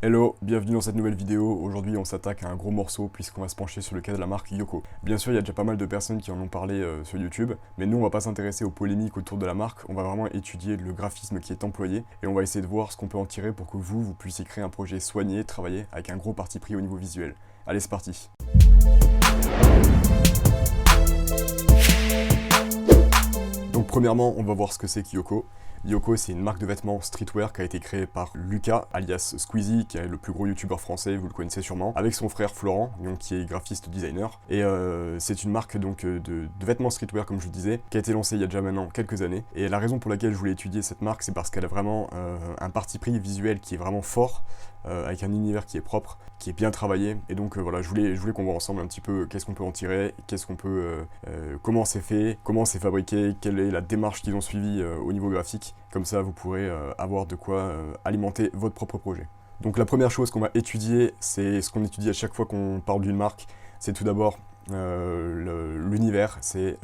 Hello, bienvenue dans cette nouvelle vidéo. Aujourd'hui on s'attaque à un gros morceau puisqu'on va se pencher sur le cas de la marque Yoko. Bien sûr il y a déjà pas mal de personnes qui en ont parlé sur YouTube, mais nous on va pas s'intéresser aux polémiques autour de la marque, on va vraiment étudier le graphisme qui est employé et on va essayer de voir ce qu'on peut en tirer pour que vous puissiez créer un projet soigné, travaillé avec un gros parti pris au niveau visuel. Allez c'est parti. Donc premièrement on va voir ce que c'est que Yoko. Yoko, c'est une marque de vêtements streetwear qui a été créée par Lucas, alias Squeezie, qui est le plus gros youtubeur français, vous le connaissez sûrement, avec son frère Florent, donc, qui est graphiste designer. Et c'est une marque donc, de vêtements streetwear, comme je vous disais, qui a été lancée il y a déjà maintenant quelques années. Et la raison pour laquelle je voulais étudier cette marque, c'est parce qu'elle a vraiment un parti pris visuel qui est vraiment fort, avec un univers qui est propre, qui est bien travaillé. Et donc voilà, je voulais qu'on voit ensemble un petit peu qu'est-ce qu'on peut en tirer, comment c'est fait, comment c'est fabriqué, quelle est la démarche qu'ils ont suivie au niveau graphique. Comme ça, vous pourrez avoir de quoi alimenter votre propre projet. Donc la première chose qu'on va étudier, c'est ce qu'on étudie à chaque fois qu'on parle d'une marque. C'est tout d'abord l'univers, c'est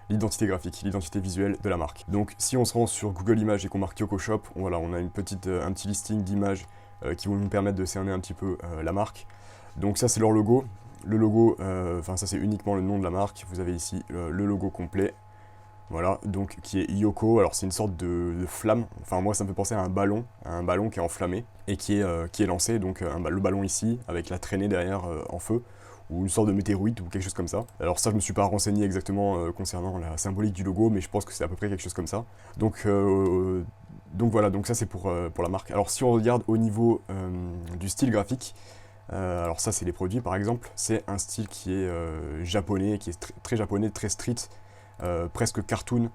l'identité graphique, l'identité visuelle de la marque. Donc si on se rend sur Google Images et qu'on marque Yoko Shop, voilà, on a un petit listing d'images qui vont nous permettre de cerner un petit peu la marque. Donc ça c'est leur logo. Le logo, ça c'est uniquement le nom de la marque. Vous avez ici le logo complet. Voilà, donc qui est Yoko. Alors c'est une sorte de flamme. Enfin moi ça me fait penser à un ballon qui est enflammé et qui est lancé. Donc le ballon ici avec la traînée derrière en feu, ou une sorte de météorite ou quelque chose comme ça. Alors ça je me suis pas renseigné exactement concernant la symbolique du logo, mais je pense que c'est à peu près quelque chose comme ça. Donc voilà, donc ça c'est pour la marque. Alors si on regarde au niveau du style graphique, alors ça c'est les produits par exemple, c'est un style qui est japonais, qui est très japonais, très street, presque cartoon,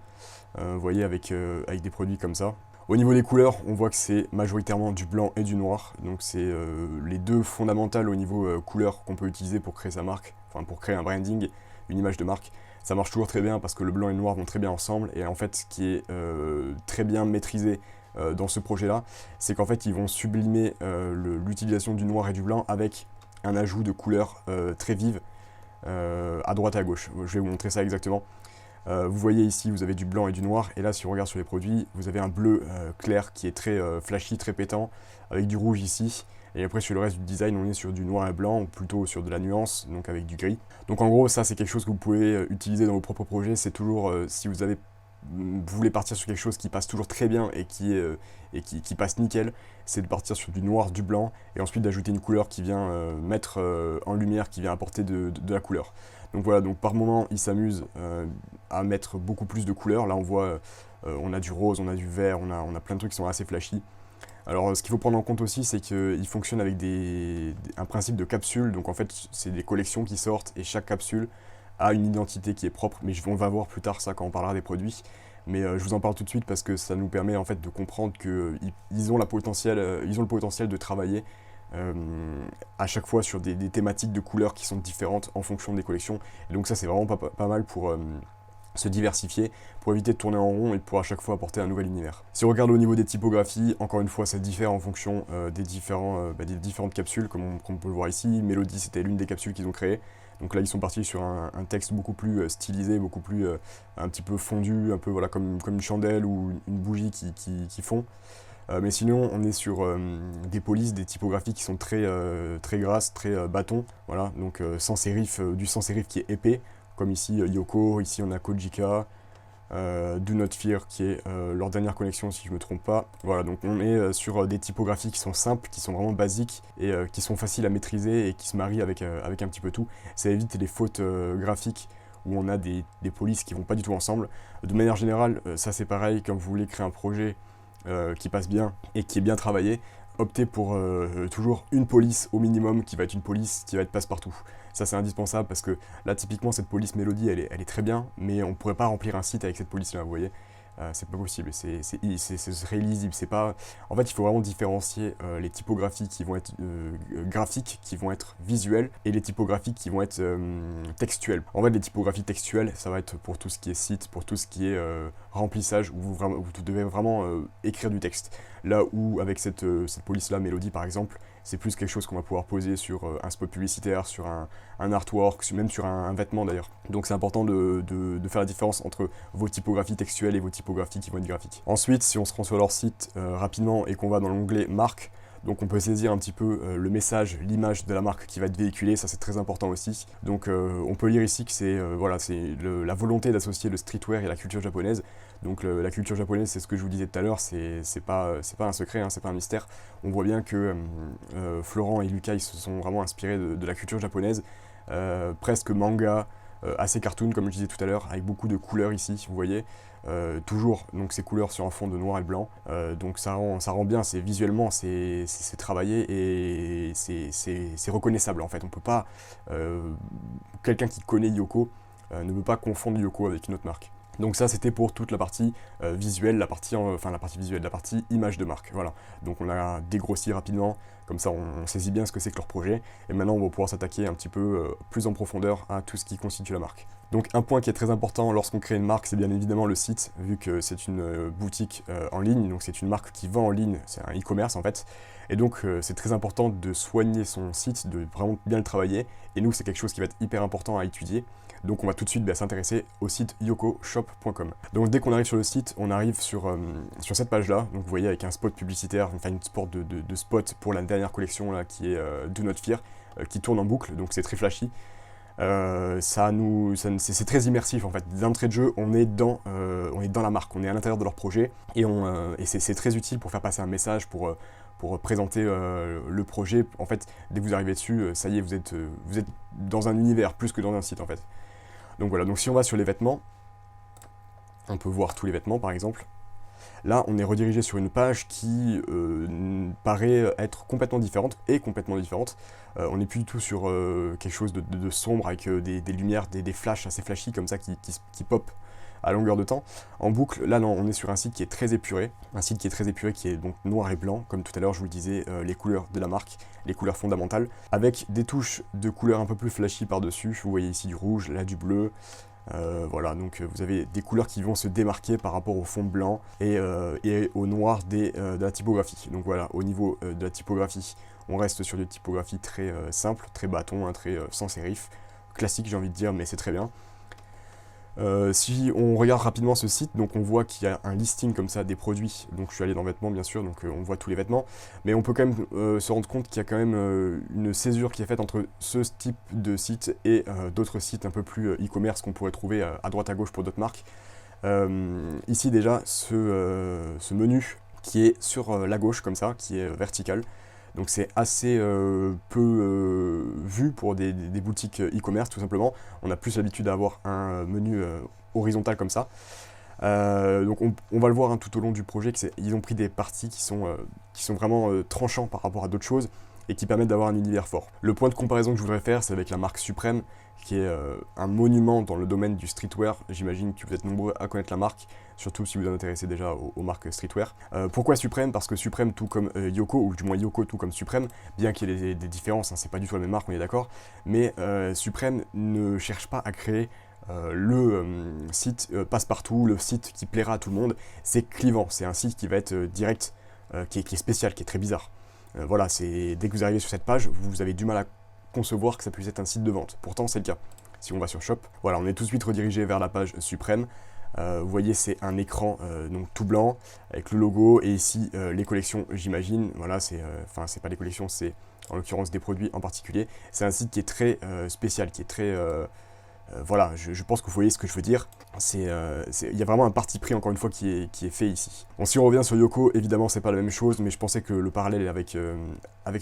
vous voyez avec des produits comme ça. Au niveau des couleurs, on voit que c'est majoritairement du blanc et du noir, donc c'est les deux fondamentales au niveau couleurs qu'on peut utiliser pour créer sa marque, enfin pour créer un branding, une image de marque. Ça marche toujours très bien parce que le blanc et le noir vont très bien ensemble, et en fait ce qui est très bien maîtrisé dans ce projet-là, c'est qu'en fait ils vont sublimer l'utilisation du noir et du blanc avec un ajout de couleurs très vives à droite et à gauche. Je vais vous montrer ça exactement. Vous voyez ici, vous avez du blanc et du noir, et là si on regarde sur les produits, vous avez un bleu clair qui est très flashy, très pétant, avec du rouge ici, et après sur le reste du design, on est sur du noir et blanc, ou plutôt sur de la nuance, donc avec du gris. Donc en gros, ça c'est quelque chose que vous pouvez utiliser dans vos propres projets, c'est toujours, si vous voulez partir sur quelque chose qui passe toujours très bien et qui passe nickel, c'est de partir sur du noir, du blanc, et ensuite d'ajouter une couleur qui vient mettre en lumière, qui vient apporter de la couleur. Donc voilà, donc par moment il s'amuse à mettre beaucoup plus de couleurs. Là on voit, on a du rose, on a du vert, on a plein de trucs qui sont assez flashy. Alors ce qu'il faut prendre en compte aussi, c'est qu'il fonctionne avec un principe de capsule. Donc en fait c'est des collections qui sortent et chaque capsule a une identité qui est propre. Mais on va voir plus tard ça quand on parlera des produits. Mais je vous en parle tout de suite parce que ça nous permet en fait de comprendre qu'ils ont le potentiel de travailler à chaque fois sur des thématiques de couleurs qui sont différentes en fonction des collections. Et donc ça c'est vraiment pas mal pour se diversifier, pour éviter de tourner en rond et pour à chaque fois apporter un nouvel univers. Si on regarde au niveau des typographies, encore une fois ça diffère en fonction des différentes capsules, comme on peut le voir ici. Melody c'était l'une des capsules qu'ils ont créées. Donc là ils sont partis sur un texte beaucoup plus stylisé, beaucoup plus un petit peu fondu, un peu voilà, comme une chandelle ou une bougie qui fond. Mais sinon, on est sur des polices, des typographies qui sont très grasses, très bâton. Voilà, donc sans sérif, du sans sérif qui est épais, comme ici Yoko, ici on a Kojika, Do Not Fear qui est leur dernière collection si je ne me trompe pas. Voilà, donc on est sur des typographies qui sont simples, qui sont vraiment basiques et qui sont faciles à maîtriser et qui se marient avec un petit peu tout. Ça évite les fautes graphiques où on a des polices qui vont pas du tout ensemble. De manière générale, ça c'est pareil, quand vous voulez créer un projet qui passe bien et qui est bien travaillé, optez pour toujours une police au minimum qui va être une police qui va être passe-partout. Ça c'est indispensable parce que là typiquement cette police Mélodie elle est très bien, mais on ne pourrait pas remplir un site avec cette police là, vous voyez. C'est pas possible, ce serait illisible, c'est pas... En fait il faut vraiment différencier les typographies qui vont être graphiques, qui vont être visuelles, et les typographies qui vont être textuelles. En fait les typographies textuelles, ça va être pour tout ce qui est site, pour tout ce qui est remplissage, où vous devez vraiment écrire du texte. Là où avec cette police là, Mélodie par exemple, c'est plus quelque chose qu'on va pouvoir poser sur un spot publicitaire, sur un artwork, même sur un vêtement d'ailleurs. Donc c'est important de faire la différence entre vos typographies textuelles et vos typographies qui vont être graphiques. Ensuite, si on se rend sur leur site rapidement et qu'on va dans l'onglet marque, Donc on peut saisir un petit peu le message, l'image de la marque qui va être véhiculée, ça c'est très important aussi. Donc on peut lire ici que c'est voilà, c'est la volonté d'associer le streetwear et la culture japonaise. Donc la culture japonaise, c'est ce que je vous disais tout à l'heure, c'est pas un secret, hein, c'est pas un mystère. On voit bien que Florent et Lucas ils se sont vraiment inspirés de la culture japonaise, presque manga, assez cartoon comme je disais tout à l'heure, avec beaucoup de couleurs ici, vous voyez. Toujours donc ces couleurs sur un fond de noir et blanc, donc ça rend bien, c'est visuellement c'est travaillé et c'est reconnaissable en fait. On peut pas, quelqu'un qui connaît Yoko ne peut pas confondre Yoko avec une autre marque. Donc ça c'était pour toute la partie visuelle, la partie visuelle, la partie image de marque, voilà. Donc on a dégrossi rapidement, comme ça on saisit bien ce que c'est que leur projet, et maintenant on va pouvoir s'attaquer un petit peu plus en profondeur à tout ce qui constitue la marque. Donc un point qui est très important lorsqu'on crée une marque, c'est bien évidemment le site, vu que c'est une boutique en ligne, donc c'est une marque qui vend en ligne, c'est un e-commerce en fait, et donc c'est très important de soigner son site, de vraiment bien le travailler, et nous c'est quelque chose qui va être hyper important à étudier. Donc on va tout de suite s'intéresser au site yokoshop.com. Donc dès qu'on arrive sur le site, on arrive sur cette page-là. Donc vous voyez avec un spot publicitaire, enfin une sorte de spot pour la dernière collection là, qui est Do Not Fear, qui tourne en boucle, donc c'est très flashy. C'est très immersif en fait. D'entrée de jeu, on est dans la marque, on est à l'intérieur de leur projet, et c'est très utile pour faire passer un message, pour présenter le projet. En fait, dès que vous arrivez dessus, ça y est, vous êtes dans un univers plus que dans un site en fait. Donc voilà, donc si on va sur les vêtements, on peut voir tous les vêtements par exemple. Là, on est redirigé sur une page qui paraît être complètement différente, on n'est plus du tout sur quelque chose de sombre avec des lumières, des flashs assez flashy comme ça qui pop à longueur de temps. En boucle, là non, on est sur un site qui est très épuré, qui est donc noir et blanc, comme tout à l'heure je vous le disais, les couleurs de la marque, les couleurs fondamentales, avec des touches de couleurs un peu plus flashy par-dessus. Vous voyez ici du rouge, là du bleu. Voilà, donc vous avez des couleurs qui vont se démarquer par rapport au fond blanc et au noir de la typographie. Donc voilà, au niveau de la typographie, on reste sur des typographies très simples, très bâton, hein, très sans sérif, classique j'ai envie de dire, mais c'est très bien. Si on regarde rapidement ce site, donc on voit qu'il y a un listing comme ça des produits. Donc je suis allé dans vêtements bien sûr, donc on voit tous les vêtements, mais on peut quand même se rendre compte qu'il y a quand même une césure qui est faite entre ce type de site et d'autres sites un peu plus e-commerce qu'on pourrait trouver à droite à gauche pour d'autres marques. Ici déjà ce menu qui est sur la gauche comme ça, qui est vertical. Donc c'est assez peu vu pour des boutiques e-commerce tout simplement. On a plus l'habitude d'avoir un menu horizontal comme ça. Donc on va le voir hein, tout au long du projet, ils ont pris des parties qui sont vraiment tranchants par rapport à d'autres choses et qui permettent d'avoir un univers fort. Le point de comparaison que je voudrais faire, c'est avec la marque Supreme, qui est un monument dans le domaine du streetwear. J'imagine que vous êtes nombreux à connaître la marque, surtout si vous vous intéressez déjà aux marques streetwear. Pourquoi Supreme? Parce que Supreme, tout comme Yoko, ou du moins Yoko tout comme Supreme, bien qu'il y ait des différences, hein, c'est pas du tout la même marque, on est d'accord, mais Supreme ne cherche pas à créer le site passe-partout, le site qui plaira à tout le monde. C'est clivant, c'est un site qui va être direct, qui est spécial, qui est très bizarre. Voilà, dès que vous arrivez sur cette page, vous avez du mal à concevoir que ça puisse être un site de vente. Pourtant, c'est le cas. Si on va sur Shop, voilà, on est tout de suite redirigé vers la page Supreme. Vous voyez, c'est un écran donc tout blanc avec le logo et ici les collections, j'imagine. Voilà, c'est pas des collections, c'est en l'occurrence des produits en particulier. C'est un site qui est très spécial, qui est très voilà, je pense que vous voyez ce que je veux dire. Il y a vraiment un parti pris, encore une fois, qui est fait ici. Bon, si on revient sur Yoko, évidemment, c'est pas la même chose, mais je pensais que le parallèle avec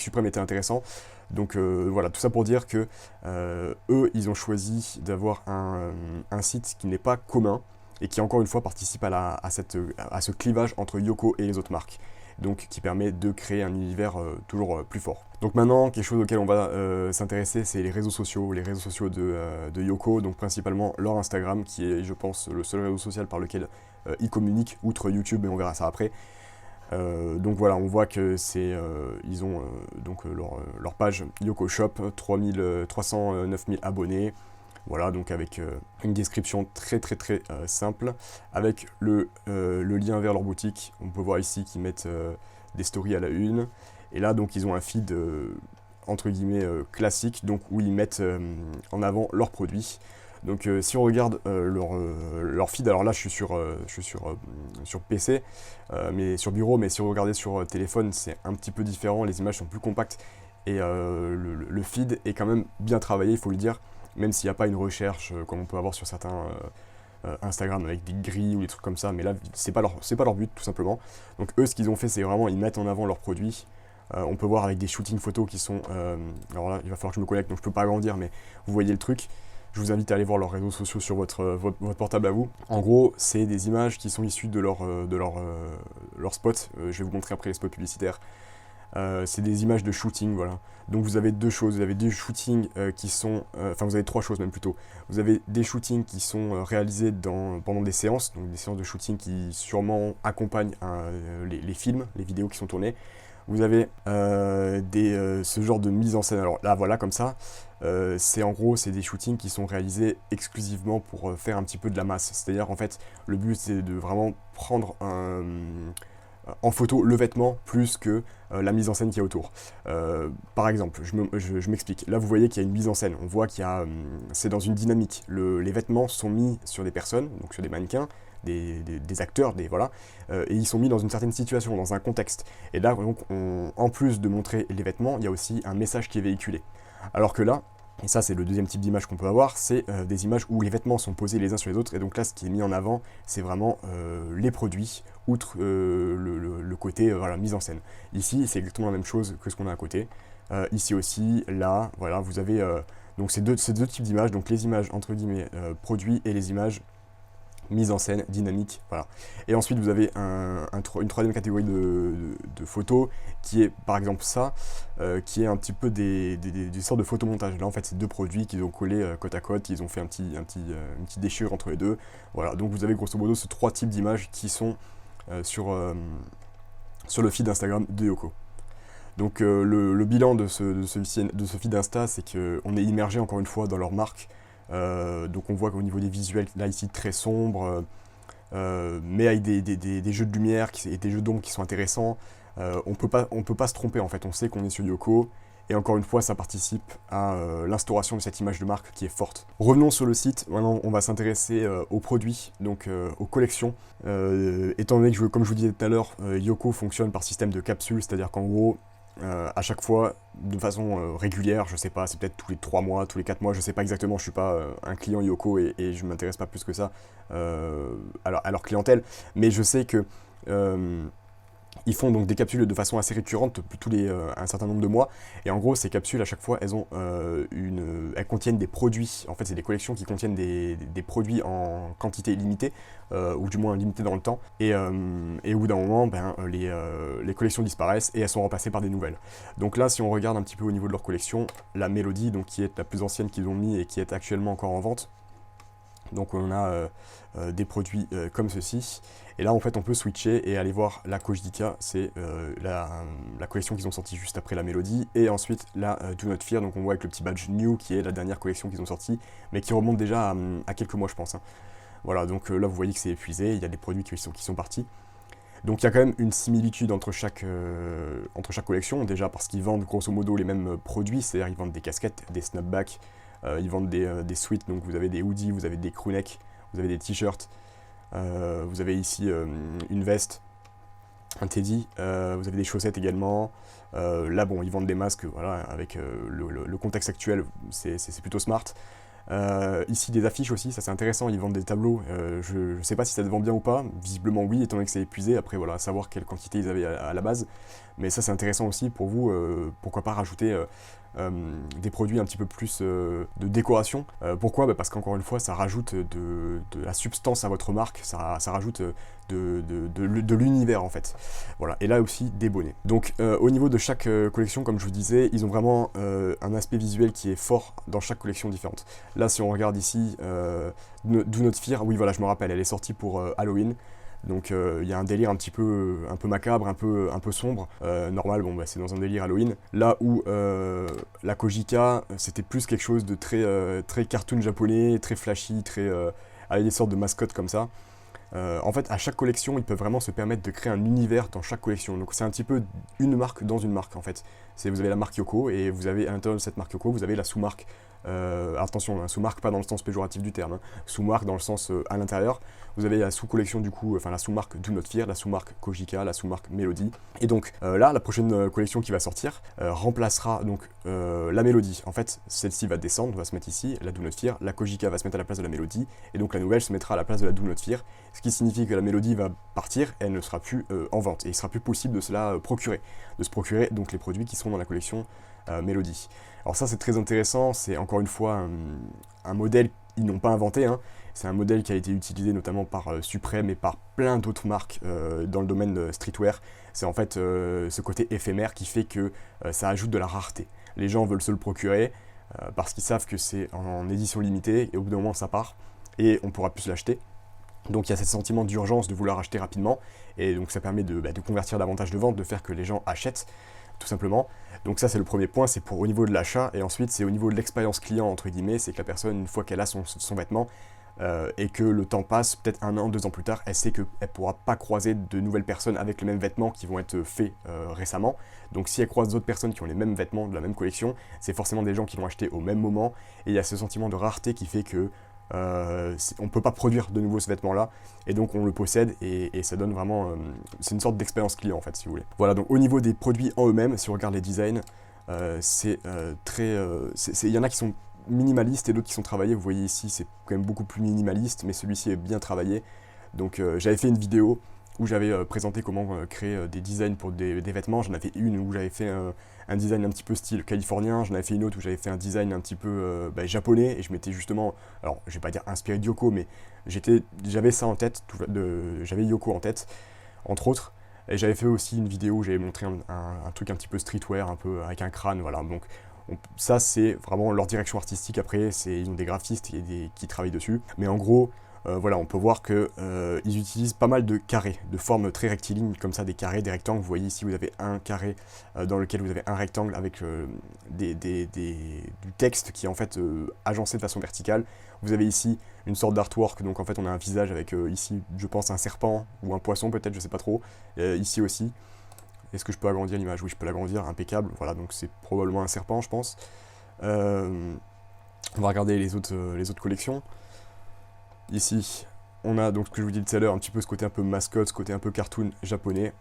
Supreme était intéressant. Donc voilà, tout ça pour dire que eux, ils ont choisi d'avoir un site qui n'est pas commun et qui, encore une fois, participe à ce clivage entre Yoko et les autres marques. Donc qui permet de créer un univers toujours plus fort. Donc maintenant, quelque chose auquel on va s'intéresser, c'est les réseaux sociaux de Yoko, donc principalement leur Instagram, qui est, je pense, le seul réseau social par lequel ils communiquent, outre YouTube, mais on verra ça après. Donc voilà, on voit que ils ont donc leur page Yoko Shop, 309 000 abonnés. Voilà, donc avec une description très simple, avec le lien vers leur boutique. On peut voir ici qu'ils mettent des stories à la une. Et là, donc, ils ont un feed entre guillemets classique, donc où ils mettent en avant leurs produits. Donc si on regarde leur feed, alors là je suis sur PC, mais sur bureau, mais si vous regardez sur téléphone, c'est un petit peu différent, les images sont plus compactes, et le feed est quand même bien travaillé, il faut le dire, même s'il n'y a pas une recherche comme on peut avoir sur certains Instagram avec des grilles ou des trucs comme ça, mais là c'est pas leur but tout simplement. Donc eux, ce qu'ils ont fait, c'est vraiment ils mettent en avant leurs produits. On peut voir avec des shootings photos qui sont, alors là il va falloir que je me connecte, donc je peux pas agrandir, mais vous voyez le truc. Je vous invite à aller voir leurs réseaux sociaux sur votre portable à vous. En gros, c'est des images qui sont issues de leur spot. Je vais vous montrer après les spots publicitaires. C'est des images de shooting, voilà. Donc vous avez deux choses. Vous avez des shootings qui sont... Enfin, vous avez trois choses même plutôt. Vous avez des shootings qui sont réalisés pendant des séances, donc des séances de shooting qui sûrement accompagnent les films, les vidéos qui sont tournées. Vous avez ce genre de mise en scène. Alors là, voilà, comme ça. C'est en gros, c'est des shootings qui sont réalisés exclusivement pour faire un petit peu de la masse. C'est-à-dire, en fait, le but, c'est de vraiment prendre en photo le vêtement plus que la mise en scène qui est autour. Par exemple, je m'explique. Là, vous voyez qu'il y a une mise en scène. On voit qu'il y a... c'est dans une dynamique. Les vêtements sont mis sur des personnes, donc sur des mannequins, des acteurs, voilà, et ils sont mis dans une certaine situation, dans un contexte. Et là, donc, en plus de montrer les vêtements, il y a aussi un message qui est véhiculé. Alors que là, et ça c'est le deuxième type d'image qu'on peut avoir, c'est des images où les vêtements sont posés les uns sur les autres, et donc là ce qui est mis en avant, c'est vraiment les produits, outre le côté voilà, mise en scène. Ici, c'est exactement la même chose que ce qu'on a à côté. Ici aussi, là, voilà, vous avez donc ces deux types d'images, donc les images entre guillemets produits et les images mise en scène, dynamique, voilà. Et ensuite vous avez une troisième catégorie de photos qui est par exemple ça, qui est un petit peu des sortes de photomontages. Là en fait c'est deux produits qu'ils ont collés côte à côte, ils ont fait une petite déchirure entre les deux. Voilà, donc vous avez grosso modo ces trois types d'images qui sont sur le feed Instagram de Yoko. Donc le bilan de ce feed Insta, c'est qu'on est immergé encore une fois dans leur marque. Donc on voit qu'au niveau des visuels, là ici très sombre, mais avec des jeux de lumière et des jeux d'ombre qui sont intéressants. On peut pas se tromper en fait, on sait qu'on est sur Yoko, et encore une fois ça participe à l'instauration de cette image de marque qui est forte. Revenons sur le site, maintenant on va s'intéresser aux produits, donc aux collections. Étant donné que, comme je vous disais tout à l'heure, Yoko fonctionne par système de capsules, c'est-à-dire qu'en gros, à chaque fois, de façon régulière, je sais pas, c'est peut-être tous les 3 mois, tous les 4 mois, je sais pas exactement, je suis pas un client Yoko et je m'intéresse pas plus que ça à leur clientèle, mais je sais que ils font donc des capsules de façon assez récurrente tous un certain nombre de mois, et en gros ces capsules à chaque fois elles contiennent des produits. En fait c'est des collections qui contiennent des produits en quantité limitée, ou du moins limitée dans le temps, et au bout d'un moment les collections disparaissent et elles sont remplacées par des nouvelles. Donc là si on regarde un petit peu au niveau de leur collection, la Mélodie, donc qui est la plus ancienne qu'ils ont mis et qui est actuellement encore en vente, donc on a des produits comme ceci, et là en fait on peut switcher et aller voir la Kojika, c'est la collection qu'ils ont sortie juste après la Mélodie, et ensuite la Do Not Fear, donc on voit avec le petit badge New qui est la dernière collection qu'ils ont sortie, mais qui remonte déjà à quelques mois je pense. Hein. Voilà, donc là vous voyez que c'est épuisé, il y a des produits qui sont partis. Donc il y a quand même une similitude entre chaque collection, déjà parce qu'ils vendent grosso modo les mêmes produits, c'est-à-dire ils vendent des casquettes, des snapbacks, ils vendent des sweats, donc vous avez des hoodies, vous avez des crewnecks, vous avez des t-shirts, vous avez ici une veste, un teddy, vous avez des chaussettes également. Là bon, ils vendent des masques, voilà, avec le contexte actuel, c'est plutôt smart. Ici des affiches aussi, ça c'est intéressant, ils vendent des tableaux, je sais pas si ça te vend bien ou pas, visiblement oui, étant donné que c'est épuisé, après voilà, à savoir quelle quantité ils avaient à la base, mais ça c'est intéressant aussi pour vous, pourquoi pas rajouter des produits un petit peu plus de décoration. Pourquoi ? Parce qu'encore une fois, ça rajoute de la substance à votre marque, ça rajoute de l'univers en fait. Voilà, et là aussi des bonnets. Donc au niveau de chaque collection, comme je vous disais, ils ont vraiment un aspect visuel qui est fort dans chaque collection différente. Là, si on regarde ici, Do Not Fear, oui voilà, je me rappelle, elle est sortie pour Halloween. Donc il y a un délire un peu macabre, un peu sombre. Normal, bon bah c'est dans un délire Halloween. Là où la Kojika, c'était plus quelque chose de très cartoon japonais, très flashy, avec des sortes de mascottes comme ça. En fait, à chaque collection, ils peuvent vraiment se permettre de créer un univers dans chaque collection. Donc c'est un petit peu une marque dans une marque en fait. c'est vous avez la marque Yoko, et vous avez à l'intérieur de cette marque Yoko, vous avez la sous-marque, attention, hein, sous-marque pas dans le sens péjoratif du terme, hein, sous-marque dans le sens à l'intérieur, vous avez la sous-collection du coup, enfin la sous-marque Do Not Fear, la sous-marque Kojika, la sous-marque Melody, et donc là, la prochaine collection qui va sortir remplacera donc la Melody. En fait, celle-ci va descendre, va se mettre ici, la Do Not Fear, la Kojika va se mettre à la place de la Melody, et donc la nouvelle se mettra à la place de la Do Not Fear, ce qui signifie que la Melody va partir, et elle ne sera plus en vente, et il sera plus possible de se la procurer, de se procurer donc les produits qui sont dans la collection Melody. Alors ça c'est très intéressant, c'est encore une fois un modèle qu'ils n'ont pas inventé, hein. C'est un modèle qui a été utilisé notamment par Supreme et par plein d'autres marques dans le domaine de streetwear. C'est en fait ce côté éphémère qui fait que ça ajoute de la rareté. Les gens veulent se le procurer parce qu'ils savent que c'est en édition limitée et au bout d'un moment ça part et on pourra plus se l'acheter. Donc il y a ce sentiment d'urgence de vouloir acheter rapidement et donc ça permet de convertir davantage de ventes, de faire que les gens achètent tout simplement. Donc ça c'est le premier point, c'est pour au niveau de l'achat, et ensuite c'est au niveau de l'expérience client entre guillemets, c'est que la personne une fois qu'elle a son vêtement et que le temps passe, peut-être 1 an, 2 ans plus tard, elle sait qu'elle ne pourra pas croiser de nouvelles personnes avec le même vêtement qui vont être faits récemment. Donc si elle croise d'autres personnes qui ont les mêmes vêtements de la même collection, c'est forcément des gens qui l'ont acheté au même moment, et il y a ce sentiment de rareté qui fait que on ne peut pas produire de nouveau ce vêtement-là, et donc on le possède, et ça donne vraiment... c'est une sorte d'expérience client en fait, si vous voulez. Voilà, donc au niveau des produits en eux-mêmes, si on regarde les designs, c'est très... il y en a qui sont minimalistes et d'autres qui sont travaillés. Vous voyez ici, c'est quand même beaucoup plus minimaliste, mais celui-ci est bien travaillé. Donc j'avais fait une vidéo où j'avais présenté comment créer des designs pour des vêtements. J'en avais fait une où j'avais fait un design un petit peu style californien, j'en avais fait une autre où j'avais fait un design un petit peu japonais, et je m'étais justement, alors je vais pas dire inspiré de Yoko, mais j'avais ça en tête, j'avais Yoko en tête, entre autres, et j'avais fait aussi une vidéo où j'avais montré un truc un petit peu streetwear, un peu avec un crâne, voilà, donc ça c'est vraiment leur direction artistique. Après ils ont des graphistes qui travaillent dessus, mais en gros, voilà, on peut voir qu'ils utilisent pas mal de carrés, de formes très rectilignes, comme ça, des carrés, des rectangles. Vous voyez ici, vous avez un carré dans lequel vous avez un rectangle avec du texte qui est en fait agencé de façon verticale. Vous avez ici une sorte d'artwork, donc en fait on a un visage avec ici, je pense, un serpent ou un poisson peut-être, je sais pas trop. Ici aussi. Est-ce que je peux agrandir l'image? Oui, je peux l'agrandir, impeccable. Voilà, donc c'est probablement un serpent, je pense. On va regarder les autres collections. Ici, on a donc ce que je vous disais tout à l'heure, un petit peu ce côté un peu mascotte, ce côté un peu cartoon japonais.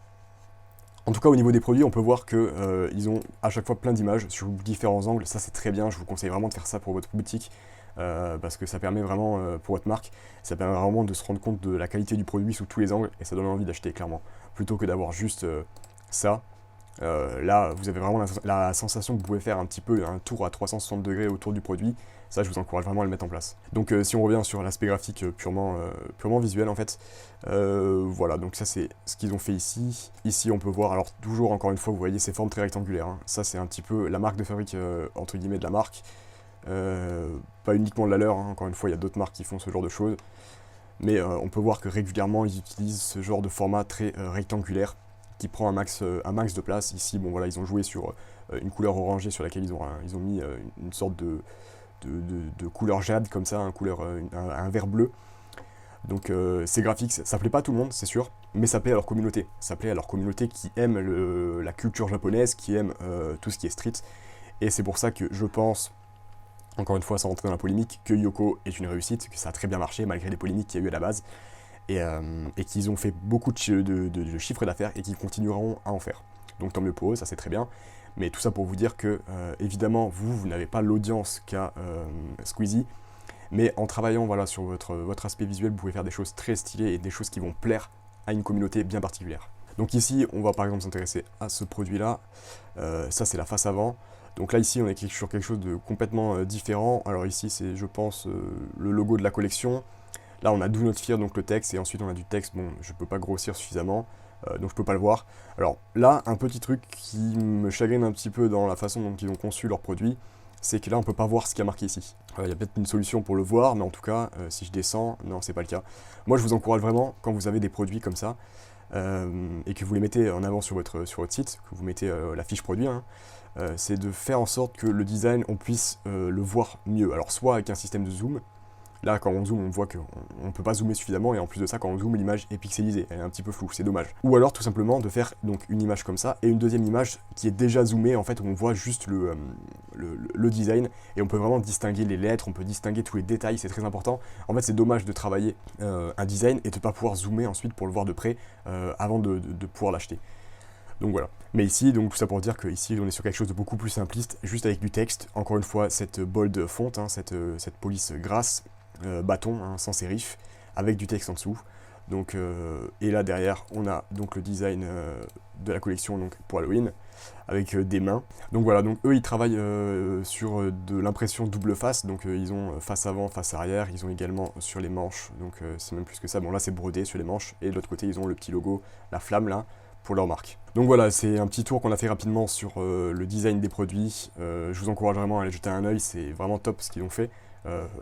En tout cas, au niveau des produits, on peut voir que ils ont à chaque fois plein d'images sur différents angles. Ça, c'est très bien. Je vous conseille vraiment de faire ça pour votre boutique parce que ça permet vraiment, pour votre marque, ça permet vraiment de se rendre compte de la qualité du produit sous tous les angles, et ça donne envie d'acheter clairement. Plutôt que d'avoir juste ça. Là, vous avez vraiment la sensation que vous pouvez faire un petit peu un tour à 360 degrés autour du produit. Ça, je vous encourage vraiment à le mettre en place. Donc, si on revient sur l'aspect graphique purement visuel, en fait, voilà, donc ça, c'est ce qu'ils ont fait ici. Ici, on peut voir, alors toujours, encore une fois, vous voyez ces formes très rectangulaires, hein. Ça, c'est un petit peu la marque de fabrique, entre guillemets, de la marque. Pas uniquement de la leur, hein. Encore une fois, il y a d'autres marques qui font ce genre de choses. Mais on peut voir que régulièrement, ils utilisent ce genre de format très rectangulaire qui prend un max de place. Ici, bon voilà, ils ont joué sur une couleur orangée sur laquelle ils ont mis une sorte de couleur jade comme ça, un vert bleu. Donc ces graphiques, ça plaît pas à tout le monde, c'est sûr, mais ça plaît à leur communauté. Ça plaît à leur communauté qui aime la culture japonaise, qui aime tout ce qui est street. Et c'est pour ça que je pense, encore une fois sans rentrer dans la polémique, que Yoko est une réussite, que ça a très bien marché malgré les polémiques qu'il y a eu à la base. Et qu'ils ont fait beaucoup de chiffres d'affaires et qu'ils continueront à en faire. Donc tant mieux pour eux, ça c'est très bien. Mais tout ça pour vous dire que, évidemment, vous n'avez pas l'audience qu'a Squeezie, mais en travaillant voilà, sur votre aspect visuel, vous pouvez faire des choses très stylées et des choses qui vont plaire à une communauté bien particulière. Donc ici, on va par exemple s'intéresser à ce produit-là. Ça c'est la face avant. Donc là ici, on est sur quelque chose de complètement différent. Alors ici, c'est je pense le logo de la collection. Là, on a Do Not Fear, donc le texte, et ensuite on a du texte. Bon, je peux pas grossir suffisamment, donc je peux pas le voir. Alors là, un petit truc qui me chagrine un petit peu dans la façon dont ils ont conçu leur produit, c'est que là, on peut pas voir ce qu'il y a marqué ici. Il y a peut-être une solution pour le voir, mais en tout cas, si je descends, non, c'est pas le cas. Moi, je vous encourage vraiment, quand vous avez des produits comme ça, et que vous les mettez en avant sur votre site, que vous mettez la fiche produit, hein, c'est de faire en sorte que le design, on puisse le voir mieux. Alors soit avec un système de zoom, Là, quand on zoome, on voit qu'on ne peut pas zoomer suffisamment, et en plus de ça, quand on zoome, l'image est pixelisée, elle est un petit peu floue, c'est dommage. Ou alors, tout simplement, de faire donc une image comme ça, et une deuxième image qui est déjà zoomée, en fait, où on voit juste le design, et on peut vraiment distinguer les lettres, on peut distinguer tous les détails, c'est très important. En fait, c'est dommage de travailler un design et de ne pas pouvoir zoomer ensuite pour le voir de près, avant de pouvoir l'acheter. Donc voilà. Mais ici, donc tout ça pour dire qu'ici, on est sur quelque chose de beaucoup plus simpliste, juste avec du texte. Encore une fois, cette bold font, hein, cette police grasse, bâton, hein, sans sérif, avec du texte en dessous. Donc, et là derrière, on a donc le design de la collection donc, pour Halloween, avec des mains. Donc voilà, donc eux ils travaillent sur de l'impression double face, donc ils ont face avant, face arrière, ils ont également sur les manches, donc c'est même plus que ça, bon là c'est brodé sur les manches, et de l'autre côté ils ont le petit logo, la flamme là, pour leur marque. Donc voilà, c'est un petit tour qu'on a fait rapidement sur le design des produits. Je vous encourage vraiment à aller jeter un œil, c'est vraiment top ce qu'ils ont fait.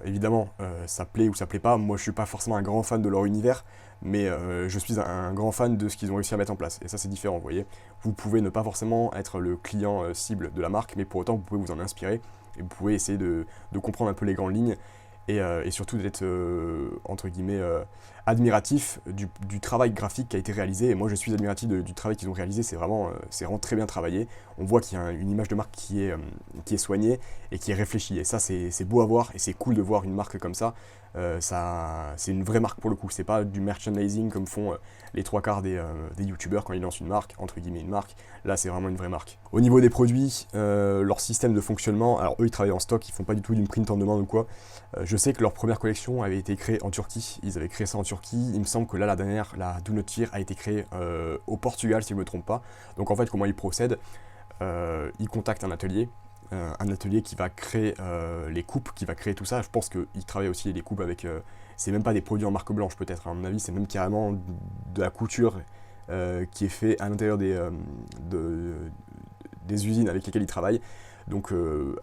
Évidemment, ça plaît ou ça plaît pas. Moi, je suis pas forcément un grand fan de leur univers, mais je suis un grand fan de ce qu'ils ont réussi à mettre en place. Et ça, c'est différent, vous voyez. Vous pouvez ne pas forcément être le client cible de la marque, mais pour autant, vous pouvez vous en inspirer et vous pouvez essayer de comprendre un peu les grandes lignes et surtout d'être, entre guillemets, admiratif du travail graphique qui a été réalisé. Et moi, je suis admiratif du travail qu'ils ont réalisé. C'est vraiment très bien travaillé. On voit qu'il y a une image de marque qui est soignée et qui est réfléchie. Et ça, c'est beau à voir et c'est cool de voir une marque comme ça. C'est une vraie marque pour le coup. C'est pas du merchandising comme font les trois quarts des youtubeurs quand ils lancent une marque, entre guillemets une marque. Là, c'est vraiment une vraie marque. Au niveau des produits, leur système de fonctionnement, alors eux, ils travaillent en stock, ils font pas du tout d'une print en demande ou quoi. Je sais que leur première collection avait été créée en Turquie. Ils avaient créé ça en Turquie. Il me semble que là, la dernière, la Do Not Fear, a été créée au Portugal, si je ne me trompe pas. Donc en fait, comment ils procèdent? Ils contactent un atelier qui va créer les coupes, qui va créer tout ça. Je pense qu'ils travaillent aussi les coupes avec... c'est même pas des produits en marque blanche peut-être, à mon avis, c'est même carrément de la couture qui est fait à l'intérieur des usines avec lesquelles ils travaillent. Donc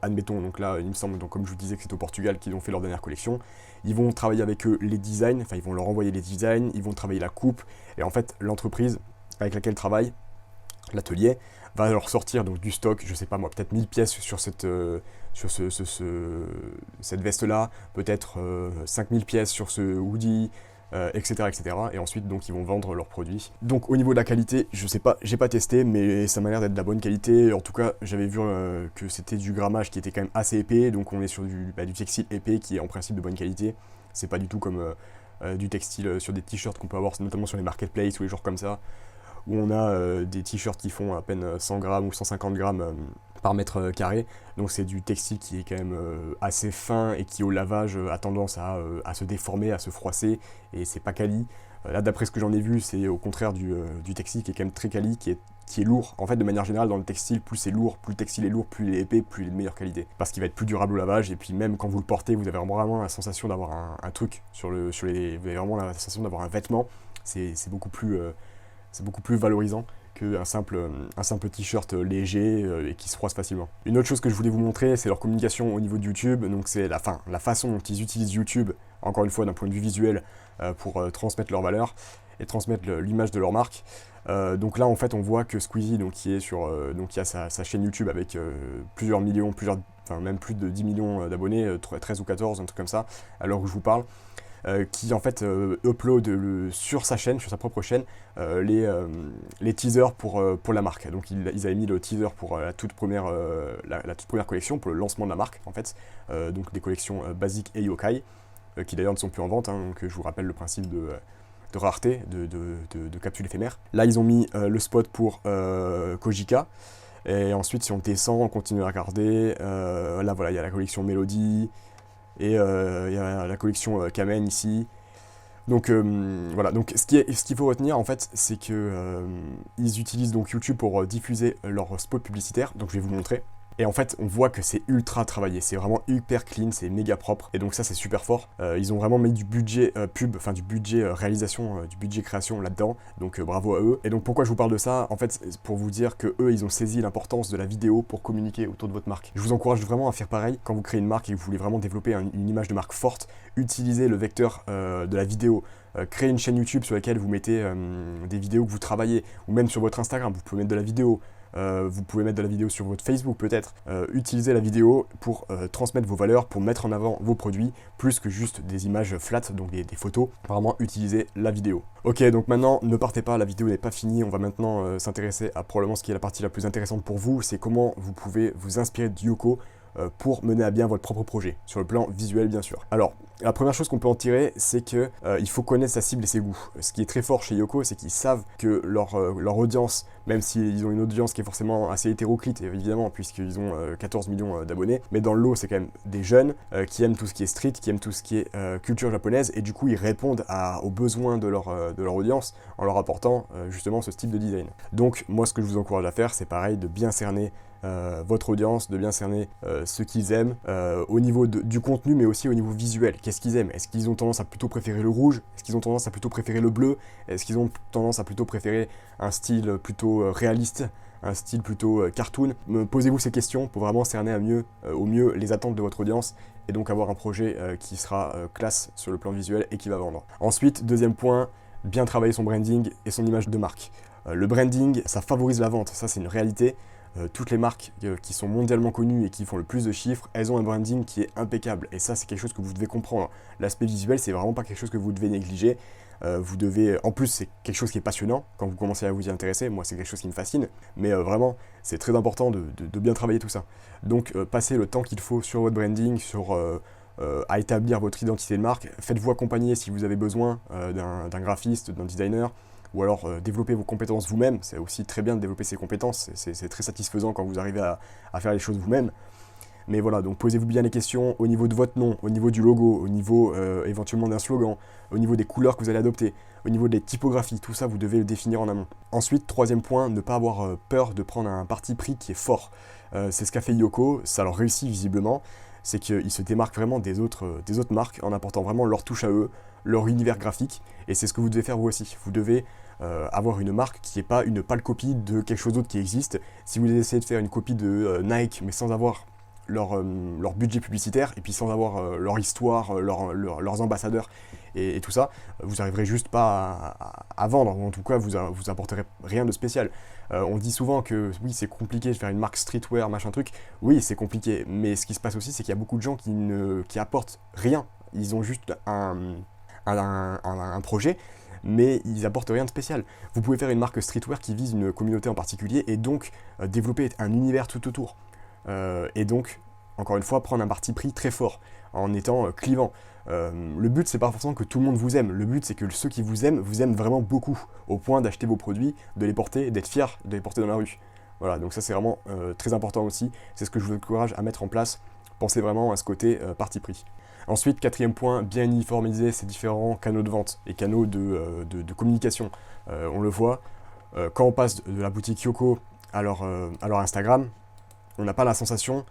admettons, donc là il me semble, donc, comme je vous disais que c'est au Portugal qu'ils ont fait leur dernière collection, ils vont travailler avec eux les designs, enfin ils vont leur envoyer les designs, ils vont travailler la coupe, et en fait l'entreprise avec laquelle ils travaillent, l'atelier, va leur sortir donc du stock, je sais pas moi, peut-être 1000 pièces sur cette veste là, peut-être 5000 pièces sur ce hoodie, etc., etc. Et ensuite, donc, ils vont vendre leurs produits. Donc, au niveau de la qualité, je sais pas, j'ai pas testé, mais ça m'a l'air d'être de la bonne qualité. En tout cas, j'avais vu que c'était du grammage qui était quand même assez épais, donc on est sur du textile épais qui est en principe de bonne qualité. C'est pas du tout comme du textile sur des t-shirts qu'on peut avoir, notamment sur les marketplaces ou les genres comme ça, où on a des t-shirts qui font à peine 100 grammes ou 150 grammes par mètre carré. Donc c'est du textile qui est quand même assez fin et qui au lavage a tendance à se déformer, à se froisser, et c'est pas quali. Là d'après ce que j'en ai vu, c'est au contraire du textile qui est quand même très quali, qui est lourd. En fait, de manière générale, dans le textile, plus c'est lourd, plus le textile est lourd, plus il est épais, plus il est de meilleure qualité. Parce qu'il va être plus durable au lavage, et puis même quand vous le portez, vous avez vraiment la sensation d'avoir un truc sur les... Vous avez vraiment la sensation d'avoir un vêtement. C'est beaucoup plus valorisant qu'un simple t-shirt léger et qui se froisse facilement. Une autre chose que je voulais vous montrer, c'est leur communication au niveau de YouTube. Donc c'est la façon dont ils utilisent YouTube, encore une fois d'un point de vue visuel, pour transmettre leurs valeurs et transmettre l'image de leur marque. Donc là en fait on voit que Squeezie, donc qui a sa chaîne YouTube avec plusieurs millions, même plus de 10 millions d'abonnés, 13 ou 14, un truc comme ça, à l'heure où je vous parle. Qui en fait upload sur sa chaîne, sur sa propre chaîne, les teasers pour la marque. Donc ils avaient mis le teaser pour la toute première collection, pour le lancement de la marque en fait, donc des collections basiques et yokai, qui d'ailleurs ne sont plus en vente, hein, donc je vous rappelle le principe de rareté, de capsule éphémère. Là ils ont mis le spot pour Kojika. Et ensuite si on descend, on continue à regarder, là voilà, il y a la collection Mélodie, et il y a la collection Kamen ici. Donc voilà, donc ce qu'il faut retenir en fait, c'est que ils utilisent donc YouTube pour diffuser leur spot publicitaire, donc je vais vous montrer. Et en fait, on voit que c'est ultra travaillé, c'est vraiment hyper clean, c'est méga propre, et donc ça c'est super fort. Ils ont vraiment mis du budget pub, enfin du budget réalisation, du budget création là-dedans, donc bravo à eux. Et donc pourquoi je vous parle de ça? En fait, c'est pour vous dire que eux, ils ont saisi l'importance de la vidéo pour communiquer autour de votre marque. Je vous encourage vraiment à faire pareil quand vous créez une marque et que vous voulez vraiment développer une image de marque forte. Utilisez le vecteur de la vidéo. Créez une chaîne YouTube sur laquelle vous mettez des vidéos que vous travaillez, ou même sur votre Instagram, vous pouvez mettre de la vidéo. vous pouvez mettre de la vidéo sur votre Facebook peut-être. Utilisez la vidéo pour transmettre vos valeurs, pour mettre en avant vos produits, plus que juste des images flat, donc des photos. Vraiment, utilisez la vidéo. Ok, donc maintenant, ne partez pas, la vidéo n'est pas finie. On va maintenant s'intéresser à probablement ce qui est la partie la plus intéressante pour vous, c'est comment vous pouvez vous inspirer de Yoko pour mener à bien votre propre projet, sur le plan visuel bien sûr. Alors, la première chose qu'on peut en tirer, c'est que il faut connaître sa cible et ses goûts. Ce qui est très fort chez Yoko, c'est qu'ils savent que leur audience, même s'ils ont une audience qui est forcément assez hétéroclite, évidemment, puisqu'ils ont 14 millions d'abonnés, mais dans le lot, c'est quand même des jeunes qui aiment tout ce qui est street, qui aiment tout ce qui est culture japonaise, et du coup, ils répondent aux besoins de leur audience en leur apportant justement ce style de design. Donc, moi, ce que je vous encourage à faire, c'est pareil, de bien cerner votre audience, de bien cerner ce qu'ils aiment au niveau du contenu, mais aussi au niveau visuel. Qu'est-ce qu'ils aiment? Est-ce qu'ils ont tendance à plutôt préférer le rouge? Est-ce qu'ils ont tendance à plutôt préférer le bleu? Est-ce qu'ils ont tendance à plutôt préférer un style plutôt réaliste, un style plutôt cartoon? Posez-vous ces questions pour vraiment cerner au mieux les attentes de votre audience et donc avoir un projet qui sera classe sur le plan visuel et qui va vendre. Ensuite, deuxième point, bien travailler son branding et son image de marque. Le branding, ça favorise la vente, ça c'est une réalité. Toutes les marques qui sont mondialement connues et qui font le plus de chiffres, elles ont un branding qui est impeccable. Et ça, c'est quelque chose que vous devez comprendre. L'aspect visuel, c'est vraiment pas quelque chose que vous devez négliger. En plus, c'est quelque chose qui est passionnant quand vous commencez à vous y intéresser. Moi, c'est quelque chose qui me fascine. Mais vraiment, c'est très important de bien travailler tout ça. Donc, passez le temps qu'il faut sur votre branding, à établir votre identité de marque. Faites-vous accompagner si vous avez besoin d'un graphiste, d'un designer. Ou alors développer vos compétences vous-même, c'est aussi très bien de développer ses compétences, c'est très satisfaisant quand vous arrivez à faire les choses vous-même. Mais voilà, donc posez-vous bien les questions au niveau de votre nom, au niveau du logo, au niveau éventuellement d'un slogan, au niveau des couleurs que vous allez adopter, au niveau des typographies, tout ça vous devez le définir en amont. Ensuite, troisième point, ne pas avoir peur de prendre un parti pris qui est fort. C'est ce qu'a fait Yoko, ça leur réussit visiblement, c'est qu'ils se démarquent vraiment des autres marques en apportant vraiment leur touche à eux, leur univers graphique, et c'est ce que vous devez faire vous aussi. Vous devez avoir une marque qui n'est pas une pâle copie de quelque chose d'autre qui existe. Si vous essayez de faire une copie de Nike, mais sans avoir leur budget publicitaire, et puis sans avoir leur histoire, leurs ambassadeurs, et tout ça, vous n'arriverez juste pas à vendre, ou en tout cas vous apporterez rien de spécial. On dit souvent que oui, c'est compliqué de faire une marque streetwear, machin truc. Oui, c'est compliqué, mais ce qui se passe aussi, c'est qu'il y a beaucoup de gens qui apportent rien. Ils ont juste un projet, mais ils apportent rien de spécial. Vous pouvez faire une marque streetwear qui vise une communauté en particulier et donc développer un univers tout autour. Et donc, encore une fois, prendre un parti pris très fort en étant clivant. Le but, c'est pas forcément que tout le monde vous aime. Le but, c'est que ceux qui vous aiment vraiment beaucoup, au point d'acheter vos produits, de les porter, d'être fiers de les porter dans la rue. Voilà, donc ça c'est vraiment très important aussi. C'est ce que je vous encourage à mettre en place. Pensez vraiment à ce côté parti pris. Ensuite, quatrième point, bien uniformiser ces différents canaux de vente et canaux de communication. On le voit, quand on passe de la boutique Yoko à leur Instagram, on n'a pas la sensation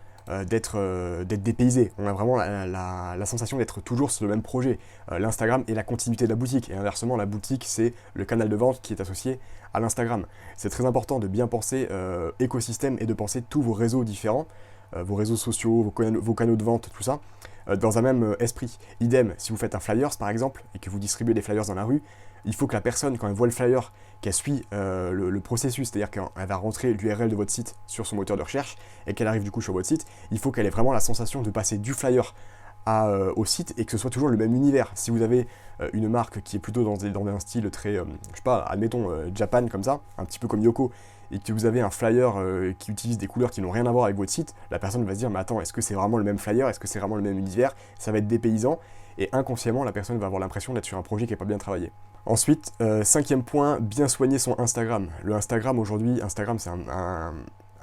d'être dépaysé. On a vraiment la sensation d'être toujours sur le même projet. L'Instagram est la continuité de la boutique, et inversement, la boutique, c'est le canal de vente qui est associé à l'Instagram. C'est très important de bien penser écosystème et de penser tous vos réseaux différents, vos réseaux sociaux, vos canaux de vente, tout ça, dans un même esprit. Idem, si vous faites un flyers par exemple, et que vous distribuez des flyers dans la rue, il faut que la personne, quand elle voit le flyer, qu'elle suit le processus, c'est-à-dire qu'elle va rentrer l'URL de votre site sur son moteur de recherche, et qu'elle arrive du coup sur votre site, il faut qu'elle ait vraiment la sensation de passer du flyer au site, et que ce soit toujours le même univers. Si vous avez une marque qui est plutôt dans un style très, je sais pas, admettons Japan comme ça, un petit peu comme Yoko, et que vous avez un flyer qui utilise des couleurs qui n'ont rien à voir avec votre site, la personne va se dire, mais attends, est-ce que c'est vraiment le même flyer? Est-ce que c'est vraiment le même univers? Ça va être dépaysant, et inconsciemment, la personne va avoir l'impression d'être sur un projet qui n'est pas bien travaillé. Ensuite, cinquième point, bien soigner son Instagram. Le Instagram aujourd'hui, Instagram c'est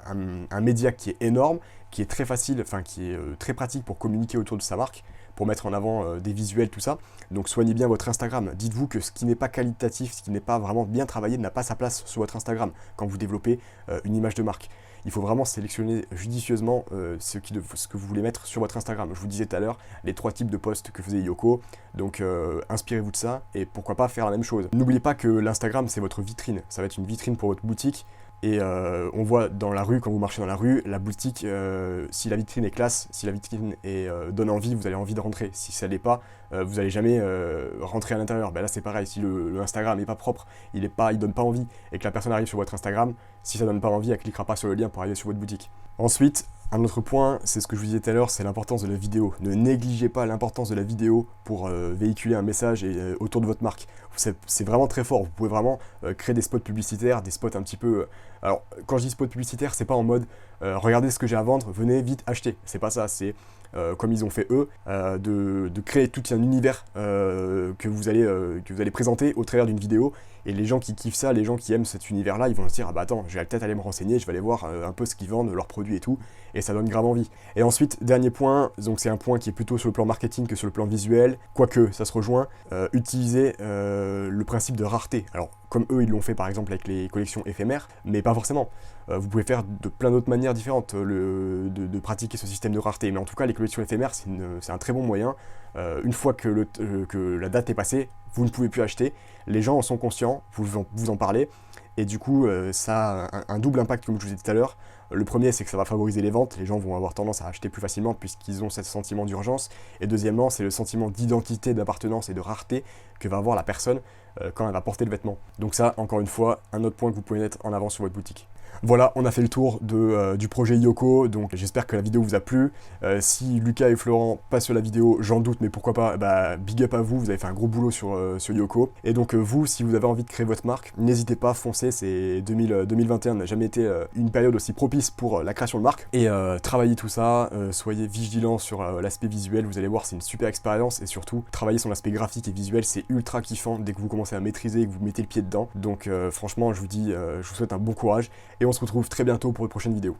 un média qui est énorme, qui est très facile, enfin qui est très pratique pour communiquer autour de sa marque, pour mettre en avant des visuels, tout ça. Donc soignez bien votre Instagram. Dites-vous que ce qui n'est pas qualitatif, ce qui n'est pas vraiment bien travaillé, n'a pas sa place sur votre Instagram quand vous développez une image de marque. Il faut vraiment sélectionner judicieusement ce que vous voulez mettre sur votre Instagram. Je vous disais tout à l'heure les 3 types de posts que faisait Yoko, donc inspirez-vous de ça et pourquoi pas faire la même chose. N'oubliez pas que l'Instagram c'est votre vitrine, ça va être une vitrine pour votre boutique, Et on voit dans la rue, quand vous marchez dans la rue, la boutique, si la vitrine est classe, si la vitrine donne envie, vous avez envie de rentrer. Si ça l'est pas, vous n'allez jamais rentrer à l'intérieur. Ben là c'est pareil, si le Instagram n'est pas propre, il donne pas envie, et que la personne arrive sur votre Instagram, si ça donne pas envie, elle cliquera pas sur le lien pour arriver sur votre boutique. Ensuite, un autre point, c'est ce que je vous disais tout à l'heure, c'est l'importance de la vidéo. Ne négligez pas l'importance de la vidéo pour véhiculer un message autour de votre marque. C'est vraiment très fort, vous pouvez vraiment créer des spots publicitaires, des spots un petit peu... alors, quand je dis spot publicitaire, c'est pas en mode regardez ce que j'ai à vendre, venez vite acheter. C'est pas ça, c'est comme ils ont fait eux, de créer tout un univers que vous allez présenter au travers d'une vidéo. Et les gens qui kiffent ça, les gens qui aiment cet univers-là, ils vont se dire ah bah attends, je vais peut-être aller me renseigner, je vais aller voir un peu ce qu'ils vendent, leurs produits et tout, et ça donne grave envie. Et ensuite, dernier point, donc c'est un point qui est plutôt sur le plan marketing que sur le plan visuel, quoique ça se rejoint, utiliser le principe de rareté. Alors comme eux ils l'ont fait par exemple avec les collections éphémères, mais pas forcément. Vous pouvez faire de plein d'autres manières différentes de pratiquer ce système de rareté, mais en tout cas les collections éphémères c'est un très bon moyen. Une fois que la date est passée, vous ne pouvez plus acheter, les gens en sont conscients, vous en parlez, et du coup ça a un double impact comme je vous disais tout à l'heure. Le premier, c'est que ça va favoriser les ventes, les gens vont avoir tendance à acheter plus facilement puisqu'ils ont ce sentiment d'urgence, et deuxièmement, c'est le sentiment d'identité, d'appartenance et de rareté que va avoir la personne quand elle va porter le vêtement. Donc ça, encore une fois, un autre point que vous pouvez mettre en avant sur votre boutique. Voilà, on a fait le tour du projet Yoko, donc j'espère que la vidéo vous a plu. Si Lucas et Florent passent sur la vidéo, j'en doute, mais pourquoi pas, bah, big up à vous, vous avez fait un gros boulot sur Yoko. Et donc vous, si vous avez envie de créer votre marque, n'hésitez pas, foncez, 2021 n'a jamais été une période aussi propice pour la création de marque. Et travaillez tout ça, soyez vigilants sur l'aspect visuel, vous allez voir, c'est une super expérience, et surtout, travailler sur l'aspect graphique et visuel, c'est ultra kiffant dès que vous commencez à maîtriser et que vous mettez le pied dedans. Donc franchement, je vous dis, je vous souhaite un bon courage, et on se retrouve très bientôt pour une prochaine vidéo.